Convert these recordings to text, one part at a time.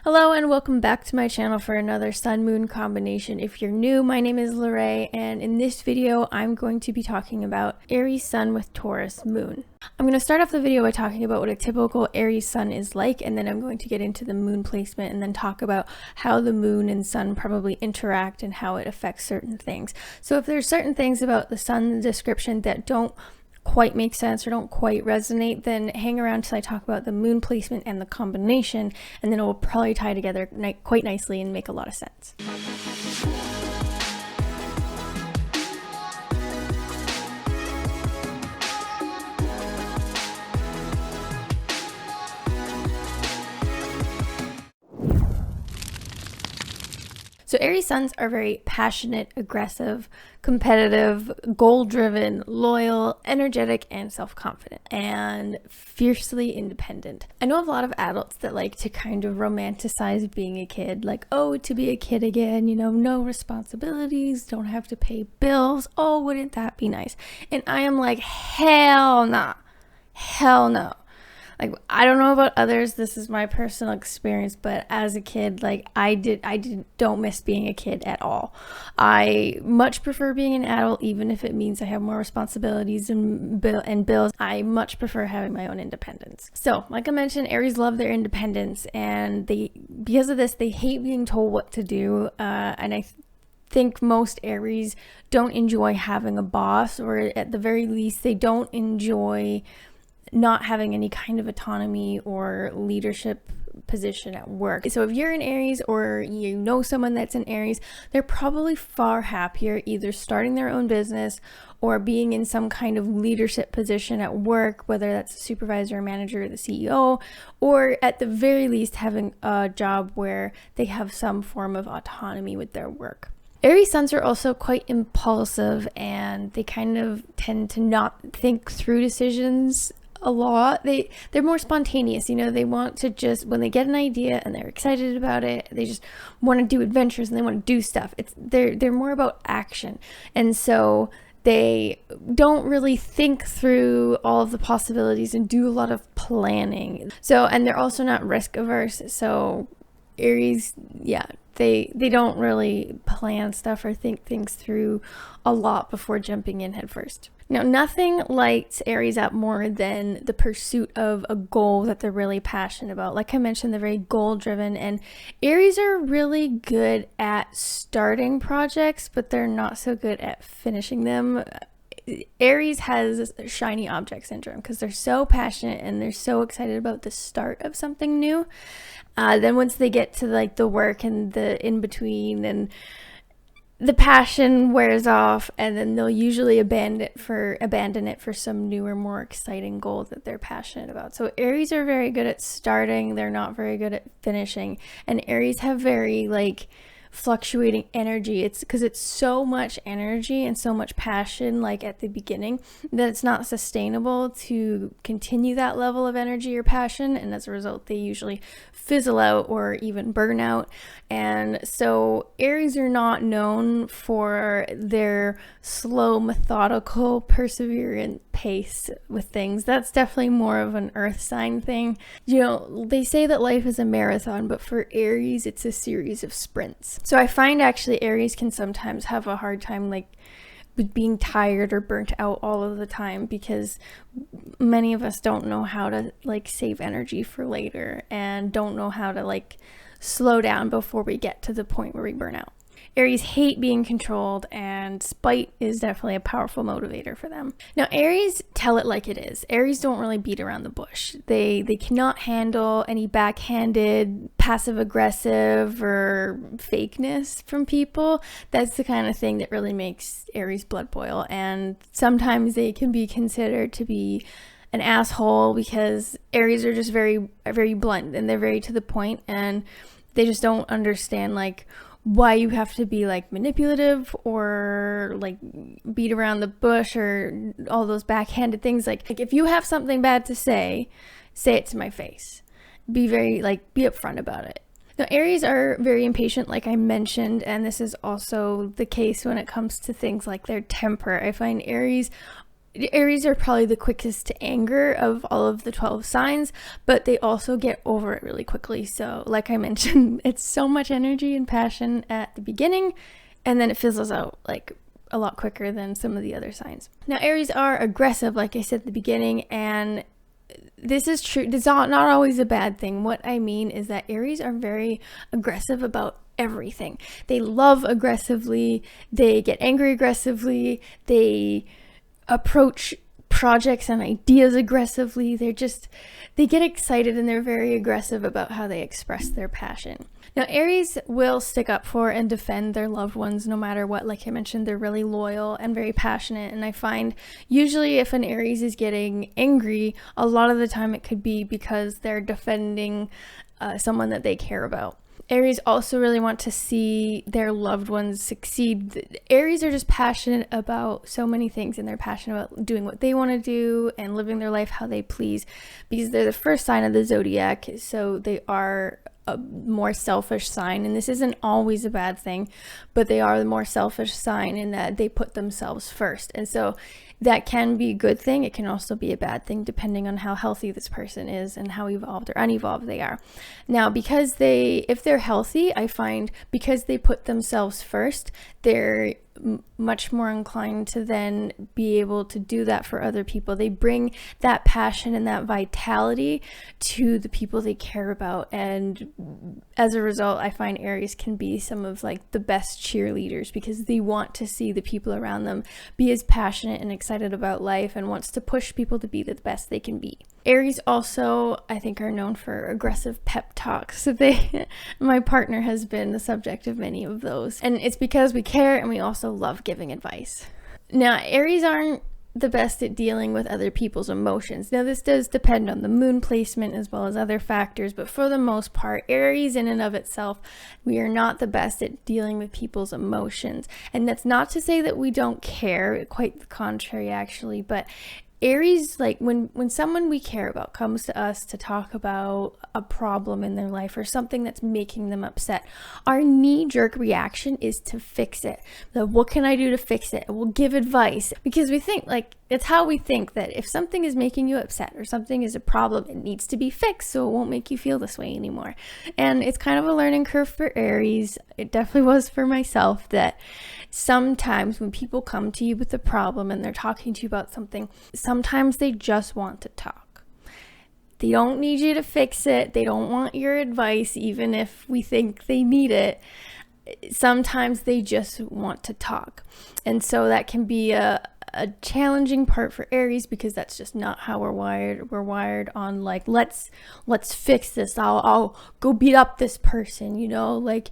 Hello and welcome back to my channel for another Sun-Moon combination. If you're new, my name is Lorraine, and in this video I'm going to be talking about Aries Sun with Taurus Moon. I'm going to start off the video by talking about what a typical Aries Sun is like, and then I'm going to get into the moon placement and then talk about how the moon and sun probably interact and how it affects certain things. So if there's certain things about the sun description that don't quite make sense or don't quite resonate, then hang around till I talk about the moon placement and the combination, and then it will probably tie together quite nicely and make a lot of sense. So Aries Suns are very passionate, aggressive, competitive, goal-driven, loyal, energetic, and self-confident, and fiercely independent. I know of a lot of adults that like to kind of romanticize being a kid, like, oh, to be a kid again, you know, no responsibilities, don't have to pay bills, oh, wouldn't that be nice? And I am like, hell nah, hell no. Like, I don't know about others, this is my personal experience, but as a kid, like, I don't miss being a kid at all. I much prefer being an adult, even if it means I have more responsibilities and bills. I much prefer having my own independence. So, like I mentioned, Aries love their independence, and because of this, they hate being told what to do, and I think most Aries don't enjoy having a boss, or at the very least, they don't enjoy not having any kind of autonomy or leadership position at work. So if you're an Aries or you know someone that's an Aries, they're probably far happier either starting their own business or being in some kind of leadership position at work, whether that's a supervisor, manager, or the CEO, or at the very least having a job where they have some form of autonomy with their work. Aries Suns are also quite impulsive, and they kind of tend to not think through decisions a lot. They're more spontaneous, you know. They want to just, when they get an idea and they're excited about it, they just want to do adventures and they want to do stuff. They're more about action, and so they don't really think through all of the possibilities and do a lot of planning. So, and they're also not risk averse. So Aries, yeah, they don't really plan stuff or think things through a lot before jumping in head first. Now, nothing lights Aries up more than the pursuit of a goal that they're really passionate about. Like I mentioned, they're very goal-driven, and Aries are really good at starting projects, but they're not so good at finishing them. Aries has shiny object syndrome because they're so passionate and they're so excited about the start of something new. Then once they get to like the work and the in-between, and the passion wears off, and then they'll usually abandon it for some newer, more exciting goal that they're passionate about. So Aries are very good at starting, they're not very good at finishing. And Aries have very like fluctuating energy. It's because it's so much energy and so much passion like at the beginning that it's not sustainable to continue that level of energy or passion, and as a result they usually fizzle out or even burn out. And so Aries are not known for their slow, methodical, perseverant pace with things. That's definitely more of an earth sign thing. You know, they say that life is a marathon, but for Aries it's a series of sprints. So I find actually Aries can sometimes have a hard time like with being tired or burnt out all of the time, because many of us don't know how to like save energy for later and don't know how to like slow down before we get to the point where we burn out. Aries hate being controlled, and spite is definitely a powerful motivator for them. Now, Aries tell it like it is. Aries don't really beat around the bush. They cannot handle any backhanded, passive-aggressive, or fakeness from people. That's the kind of thing that really makes Aries blood boil, and sometimes they can be considered to be an asshole because Aries are just very, very blunt, and they're very to the point, and they just don't understand like why you have to be like manipulative or like beat around the bush or all those backhanded things. Like if you have something bad to say it to my face. Be upfront about it. Now, Aries are very impatient, like I mentioned, and this is also the case when it comes to things like their temper. I find Aries Aries are probably the quickest to anger of all of the 12 signs, but they also get over it really quickly. So like I mentioned, it's so much energy and passion at the beginning, and then it fizzles out like a lot quicker than some of the other signs. Now, Aries are aggressive, like I said at the beginning, and this is true. It's not always a bad thing. What I mean is that Aries are very aggressive about everything. They love aggressively, they get angry aggressively, they approach projects and ideas aggressively. They get excited and they're very aggressive about how they express their passion. Now, Aries will stick up for and defend their loved ones no matter what. Like I mentioned, they're really loyal and very passionate. And I find usually if an Aries is getting angry, a lot of the time it could be because they're defending someone that they care about. Aries also really want to see their loved ones succeed. Aries are just passionate about so many things, and they're passionate about doing what they want to do and living their life how they please, because they're the first sign of the zodiac, so they are a more selfish sign. And this isn't always a bad thing, but they are the more selfish sign in that they put themselves first. And so that can be a good thing. It can also be a bad thing depending on how healthy this person is and how evolved or unevolved they are. Now, if they're healthy, I find because they put themselves first, they're much more inclined to then be able to do that for other people. They bring that passion and that vitality to the people they care about, and as a result, I find Aries can be some of like the best cheerleaders because they want to see the people around them be as passionate and excited about life and wants to push people to be the best they can be. Aries also, I think, are known for aggressive pep talks. So my partner has been the subject of many of those. And it's because we care and we also love giving advice. Now, Aries aren't the best at dealing with other people's emotions. Now, this does depend on the moon placement as well as other factors, but for the most part, Aries in and of itself, we are not the best at dealing with people's emotions. And that's not to say that we don't care, quite the contrary actually, but Aries, like when someone we care about comes to us to talk about a problem in their life or something that's making them upset, our knee-jerk reaction is to fix it. What can I do to fix it? We'll give advice because we think it's how we think that if something is making you upset or something is a problem, it needs to be fixed so it won't make you feel this way anymore. And it's kind of a learning curve for Aries. It definitely was for myself that sometimes when people come to you with a problem and they're talking to you about something, sometimes they just want to talk. They don't need you to fix it. They don't want your advice, even if we think they need it. Sometimes they just want to talk. And so that can be a challenging part for Aries because that's just not how we're wired. We're wired on like, let's fix this. I'll go beat up this person, like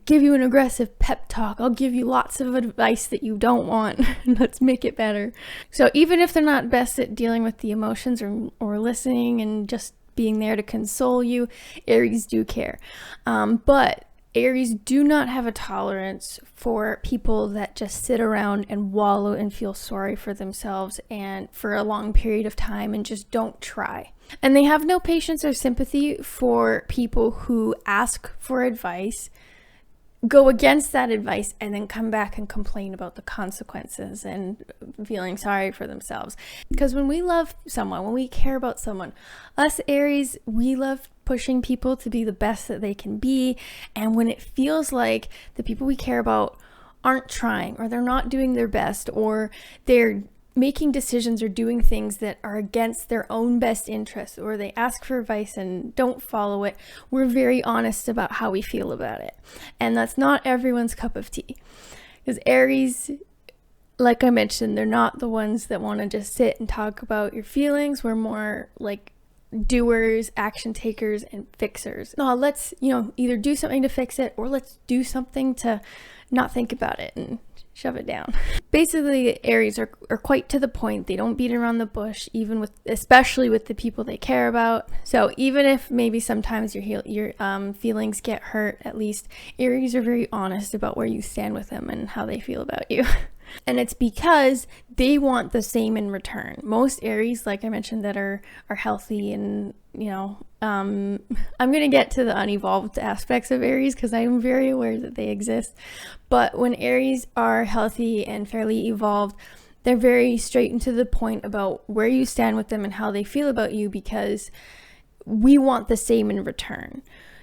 give you an aggressive pep talk. I'll give you lots of advice that you don't want. Let's make it better. So even if they're not best at dealing with the emotions or listening and just being there to console you, Aries do care. But Aries do not have a tolerance for people that just sit around and wallow and feel sorry for themselves and for a long period of time and just don't try. And they have no patience or sympathy for people who ask for advice, go against that advice, and then come back and complain about the consequences and feeling sorry for themselves. Because when we love someone, when we care about someone, us Aries, we love pushing people to be the best that they can be. And when it feels like the people we care about aren't trying, or they're not doing their best, or they're making decisions or doing things that are against their own best interests, or they ask for advice and don't follow it, we're very honest about how we feel about it. And that's not everyone's cup of tea. Because Aries, like I mentioned, they're not the ones that want to just sit and talk about your feelings. We're more like doers, action takers, and fixers. No, let's, either do something to fix it, or let's do something to not think about it and shove it down. Basically, Aries are quite to the point. They don't beat around the bush, especially with the people they care about. So even if maybe sometimes your feelings get hurt, at least Aries are very honest about where you stand with them and how they feel about you. And it's because they want the same in return. Most Aries, like I mentioned, that are healthy and, I'm going to get to the unevolved aspects of Aries because I am very aware that they exist. But when Aries are healthy and fairly evolved, They're very straight and to the point about where you stand with them and how they feel about you, because we want the same in return.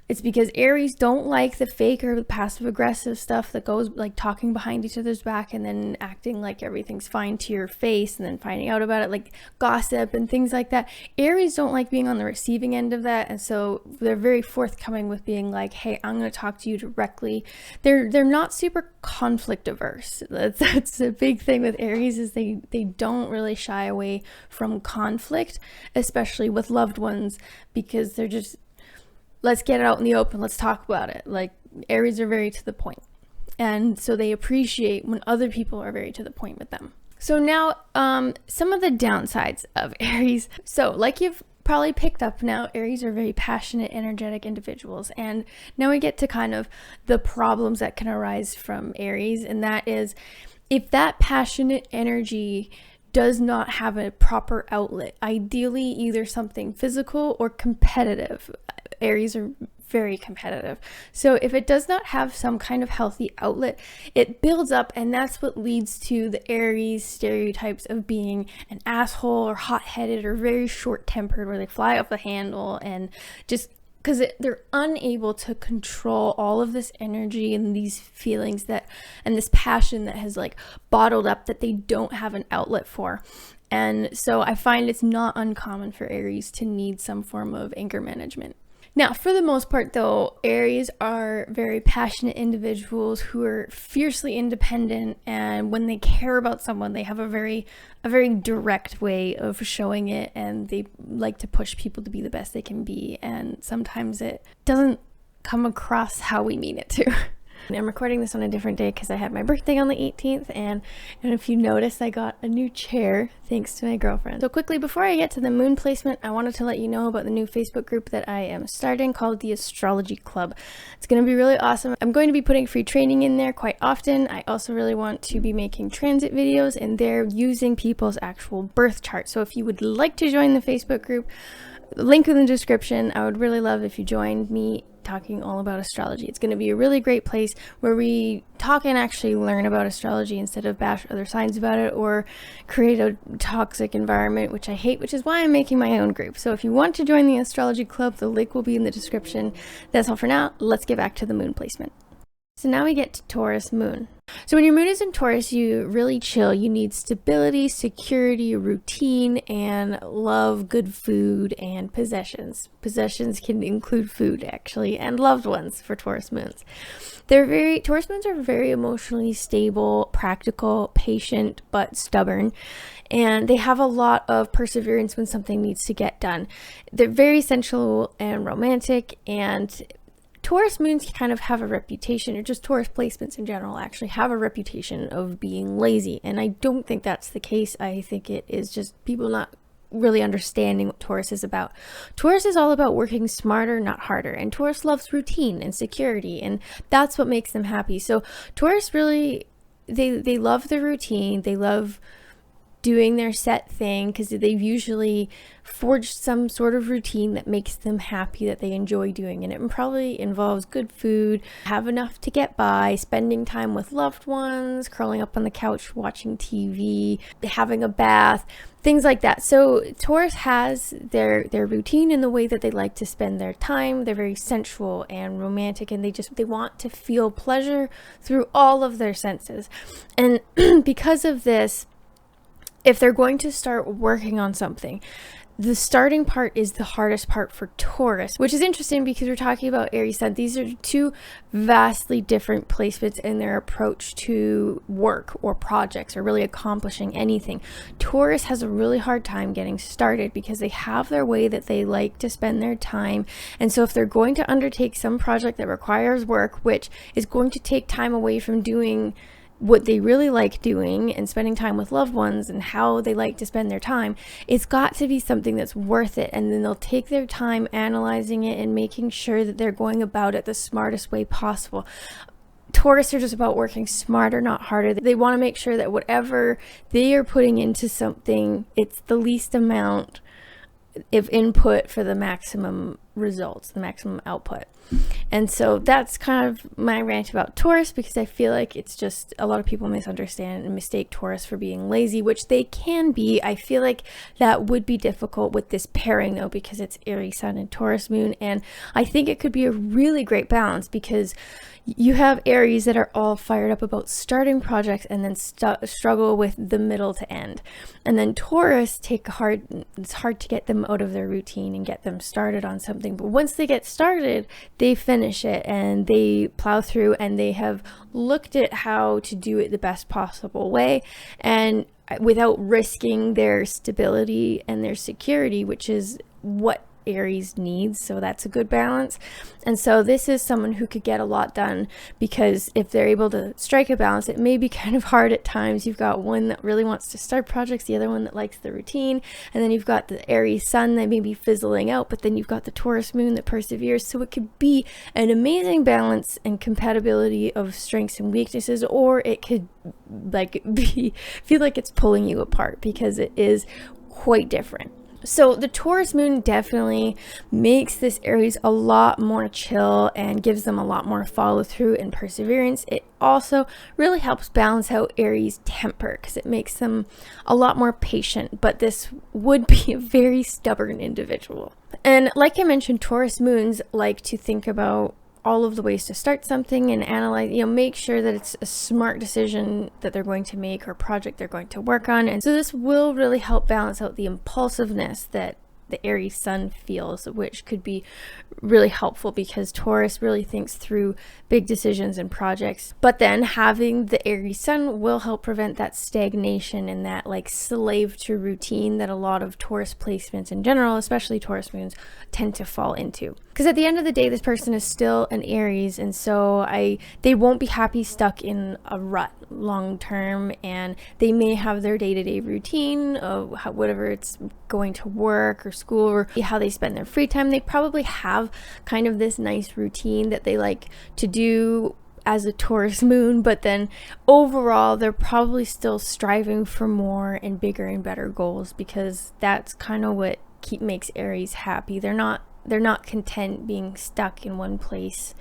It's because Aries don't like the fake or the passive aggressive stuff that goes like talking behind each other's back and then acting like everything's fine to your face and then finding out about it, like gossip and things like that. Aries don't like being on the receiving end of that, and so they're very forthcoming with being like, hey, I'm going to talk to you directly. They're not super conflict averse. That's a big thing with Aries, is they don't really shy away from conflict, especially with loved ones, because they're just, let's get it out in the open. Let's talk about it. Like, Aries are very to the point. And so they appreciate when other people are very to the point with them. So now, some of the downsides of Aries. So like you've probably picked up now, Aries are very passionate, energetic individuals. And now we get to kind of the problems that can arise from Aries. And that is, if that passionate energy does not have a proper outlet, ideally either something physical or competitive. Aries are very competitive. So if it does not have some kind of healthy outlet, it builds up, and that's what leads to the Aries stereotypes of being an asshole or hot-headed or very short-tempered, where they fly off the handle, and just because they're unable to control all of this energy and these feelings that, and this passion that has like bottled up, that they don't have an outlet for. And so I find it's not uncommon for Aries to need some form of anger management. Now, for the most part, though, Aries are very passionate individuals who are fiercely independent, and when they care about someone, they have a very direct way of showing it, and they like to push people to be the best they can be, and sometimes it doesn't come across how we mean it to. I'm recording this on a different day because I had my birthday on the 18th, and if you noticed, I got a new chair thanks to my girlfriend. So quickly, before I get to the moon placement, I wanted to let you know about the new Facebook group that I am starting called the Astrology Club. It's going to be really awesome. I'm going to be putting free training in there quite often. I also really want to be making transit videos in there using people's actual birth chart. So if you would like to join the Facebook group, link in the description. I would really love if you joined me talking all about astrology. It's going to be a really great place where we talk and actually learn about astrology instead of bash other signs about it or create a toxic environment, which I hate, which is why I'm making my own group. So if you want to join the Astrology Club, the link will be in the description. That's all for now. Let's get back to the moon placement. So now we get to Taurus Moon. So when your moon is in Taurus, you really chill. You need stability, security, routine, and love, good food, and possessions. Possessions can include food, actually, and loved ones for Taurus moons. Taurus moons are very emotionally stable, practical, patient, but stubborn. And they have a lot of perseverance when something needs to get done. They're very sensual and romantic, and Taurus moons kind of have a reputation, or just Taurus placements in general actually have a reputation of being lazy. And I don't think that's the case. I think it is just people not really understanding what Taurus is about. Taurus is all about working smarter, not harder. And Taurus loves routine and security, and that's what makes them happy. So Taurus really, they love the routine. They love doing their set thing because they've usually forged some sort of routine that makes them happy, that they enjoy doing. And it probably involves good food, have enough to get by, spending time with loved ones, curling up on the couch watching TV, having a bath, things like that. So Taurus has their routine in the way that they like to spend their time. They're very sensual and romantic, and they want to feel pleasure through all of their senses. And because of this, if they're going to start working on something, the starting part is the hardest part for Taurus, which is interesting because we're talking about Aries Sun. These are two vastly different placements in their approach to work or projects or really accomplishing anything. Taurus has a really hard time getting started because they have their way that they like to spend their time. And so if they're going to undertake some project that requires work, which is going to take time away from doing what they really like doing and spending time with loved ones and how they like to spend their time, it's got to be something that's worth it. And then they'll take their time analyzing it and making sure that they're going about it the smartest way possible. Taurus are just about working smarter, not harder. They want to make sure that whatever they are putting into something, it's the least amount of input for the maximum results, the maximum output. And so that's kind of my rant about Taurus, because I feel like it's just a lot of people misunderstand and mistake Taurus for being lazy, which they can be. I feel like that would be difficult with this pairing though, because it's Aries Sun and Taurus Moon, and I think it could be a really great balance, because you have Aries that are all fired up about starting projects and then struggle with the middle to end. And then Taurus it's hard to get them out of their routine and get them started on something. But once they get started, they finish it and they plow through, and they have looked at how to do it the best possible way, and without risking their stability and their security, which is what Aries needs. So that's a good balance. And so this is someone who could get a lot done, because if they're able to strike a balance, it may be kind of hard at times. You've got one that really wants to start projects, the other one that likes the routine, and then you've got the Aries Sun that may be fizzling out, but then you've got the Taurus Moon that perseveres. So it could be an amazing balance and compatibility of strengths and weaknesses, or it could feel like it's pulling you apart, because it is quite different. So the Taurus Moon definitely makes this Aries a lot more chill and gives them a lot more follow through and perseverance. It also really helps balance out Aries' temper, because it makes them a lot more patient, but this would be a very stubborn individual. And like I mentioned, Taurus Moons like to think about all of the ways to start something and analyze, make sure that it's a smart decision that they're going to make or project they're going to work on. And so this will really help balance out the impulsiveness that the Aries Sun feels, which could be really helpful, because Taurus really thinks through big decisions and projects. But then having the Aries Sun will help prevent that stagnation and that slave to routine that a lot of Taurus placements in general, especially Taurus Moons, tend to fall into. Because at the end of the day, this person is still an Aries, and so they won't be happy stuck in a rut long term, and they may have their day-to-day routine of whatever it's going to work or school, or how they spend their free time. They probably have kind of this nice routine that they like to do as a Taurus Moon, but then overall they're probably still striving for more and bigger and better goals, because that's kind of what makes Aries happy. They're not content being stuck in one place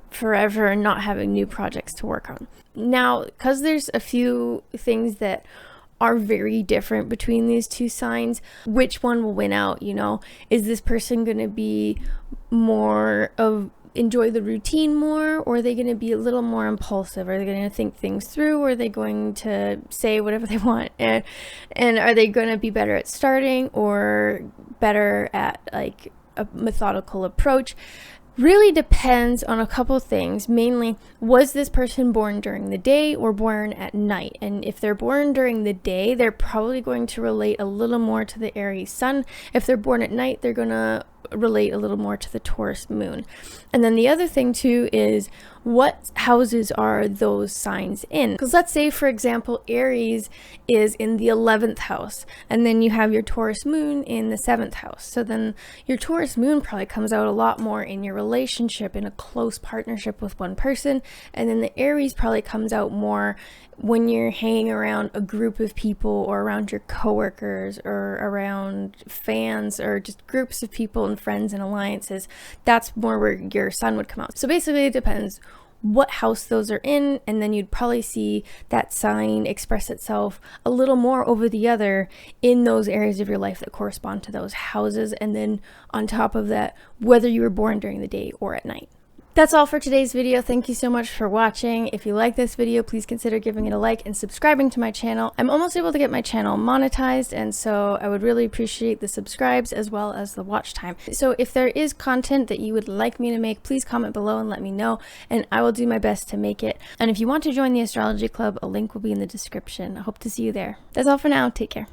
forever and not having new projects to work on. Now, because there's a few things that are very different between these two signs, which one will win out? Is this person going to be more of enjoy the routine more, or are they going to be a little more impulsive? Are they going to think things through, or are they going to say whatever they want? And are they going to be better at starting or better at a methodical approach? Really depends on a couple things. Mainly, was this person born during the day or born at night? And if they're born during the day, they're probably going to relate a little more to the Aries Sun. If they're born at night, they're going to relate a little more to the Taurus Moon. And then the other thing too is, what houses are those signs in? Because let's say, for example, Aries is in the 11th house, and then you have your Taurus Moon in the 7th house. So then your Taurus Moon probably comes out a lot more in your relationship, in a close partnership with one person, and then the Aries probably comes out more when you're hanging around a group of people, or around your coworkers, or around fans, or just groups of people and friends and alliances. That's more where your sun would come out. So basically it depends what house those are in, and then you'd probably see that sign express itself a little more over the other in those areas of your life that correspond to those houses. And then on top of that, whether you were born during the day or at night. That's all for today's video. Thank you so much for watching. If you like this video, please consider giving it a like and subscribing to my channel. I'm almost able to get my channel monetized, and so I would really appreciate the subscribes as well as the watch time. So if there is content that you would like me to make, please comment below and let me know, and I will do my best to make it. And if you want to join the Astrology Club, a link will be in the description. I hope to see you there. That's all for now. Take care.